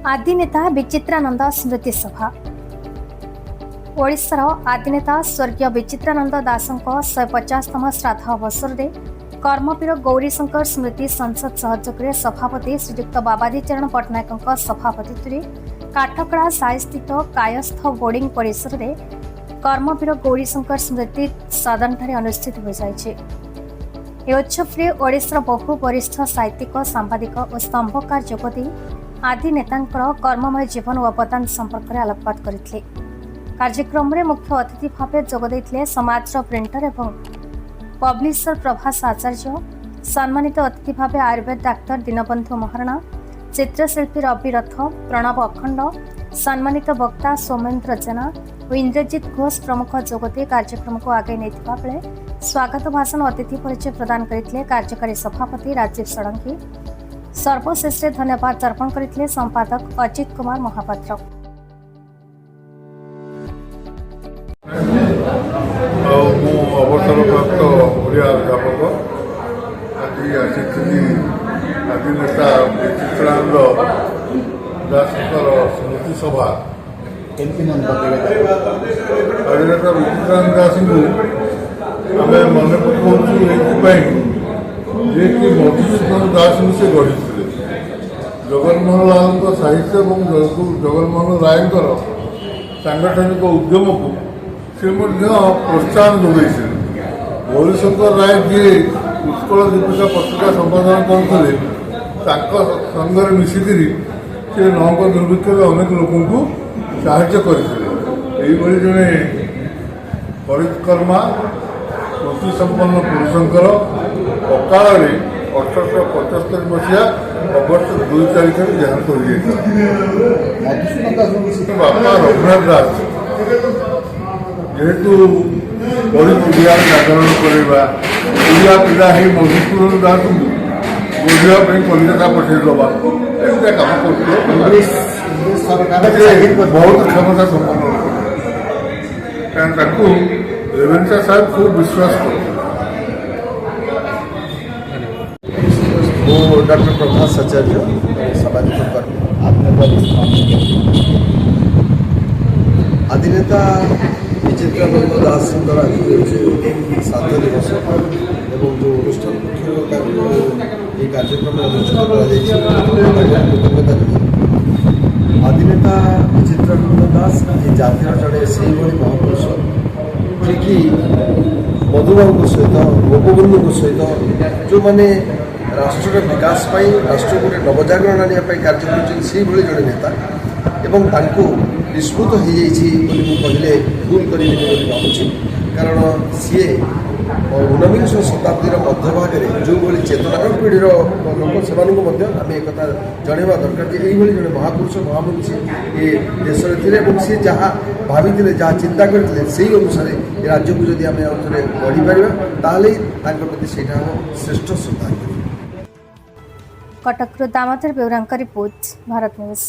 आदिनेता विचित्रानंद स्मृति सभा ओडिशार आदिनेता स्वर्गीय विचित्रानंद दासଙ୍କ 150तम श्राद्ध अवसर में कर्मवीर गौरीशंकर स्मृति संसद सहयोगे सभापति श्रीयुक्त बाबाजी चरण पट्टनायक सभापतित्व काठकड़ा साई स्थित कायस्थ बोर्डिंग परिसर में कर्मवीर गौरीशंकर स्मृति सदन अनुष्ठित हो जाए। उत्सव में ओडिशार बहु वरिष्ठ साहित्यिक सांबादिक और स्तंभकार जोगदी आदि नेतांकर कर्ममय जीवन और अवदान संपर्क में आलोकपात करते। कार्यक्रम में मुख्य अतिथि भाव जोगदे समाज प्रिंटर एवं पब्लिशर प्रभास आचार्य, सम्मानित अतिथि भाव आयुर्वेद डाक्तर दीनबंधु महाराणा, चित्रशिल्पी रवि रथ, प्रणव अखंड, सम्मानित वक्ता सोमेन्द्र जेना और इंद्रजीत घोष प्रमुख जोगदे कार्यक्रम को आगे नहीं बेले स्वागत भाषण अतिथि परिचय प्रदान करते कार्यकारी सभापति राजीव षडंगी। सर्वशेष धन्यवाद अर्पण करते संपादक अजित कुमार महापात्र। अवसरप्राप्त ओडिया अध्यापक आज आसी आदिनेता विचित्रानंद दासଙ୍କର स्मृति सभा आदिनेता विचित्रानंद दास को आम मन पकाऊँ ये कि मधुसूदन दास से गढ़ी जगनमोहन लाल साहित्य और जगनमोहन राय सांगठनिक उद्यम को से प्रोत्साहन जोगे। गौरीशंकर राय जी उत्कल दीपिका पत्रिका संपादन करते संगे मिसिकी से नौक दुर्भिक्ष में अनेक लोक साहाय्य करते। जड़े परिकर्मा स्मृतिसंपन्न पुरुषंकर अकाल 1875 मसीहा अगस्ट 2 तारीख में देहांत हो जाता। बापा रघुनाथ दास जेहेतु बड़ी ओडिया जागरण करवा ओडिया पिला ही मधुसूदन दास को बुझा कलिकता पठेदवा कम कर बहुत क्षमता संपन्न कारण रेवेन्सा साहब खूब विश्वास कर। डॉक्टर प्रभास आचार्य सामाजिक आदिनेता विचित्रानंद दास श्राद्ध दिवस एवं जो अनुष्ठान ये कार्यक्रम अनुष्ठित कृतज्ञता आदिनेता विचित्रानंद दास ये जातिर जड़े से महापुरुष जी मधुबाबू सहित गोपबंधु सहित जो मैंने राष्ट्र विकास राष्ट्र गोटे नवजागरण आने कार्य कर जड़े नेता एवं निष्पृत हो कहले भूल कर भावुँ कारण सी ऊनविंश शताब्दी मध्यभाग जो चेतनार पीढ़ीर लोक से आम एक जनवा दरकार जे जड़े महापुरुष महामनीषी ये देश में सी जहाँ भाभी जहाँ चिंता करते से अनुसार ये राज्य को जब आम गढ़ी पार प्रति से श्रेष्ठ श्रद्धा। कटक दामोदर बेउरांका रिपोर्ट भारत न्यूज।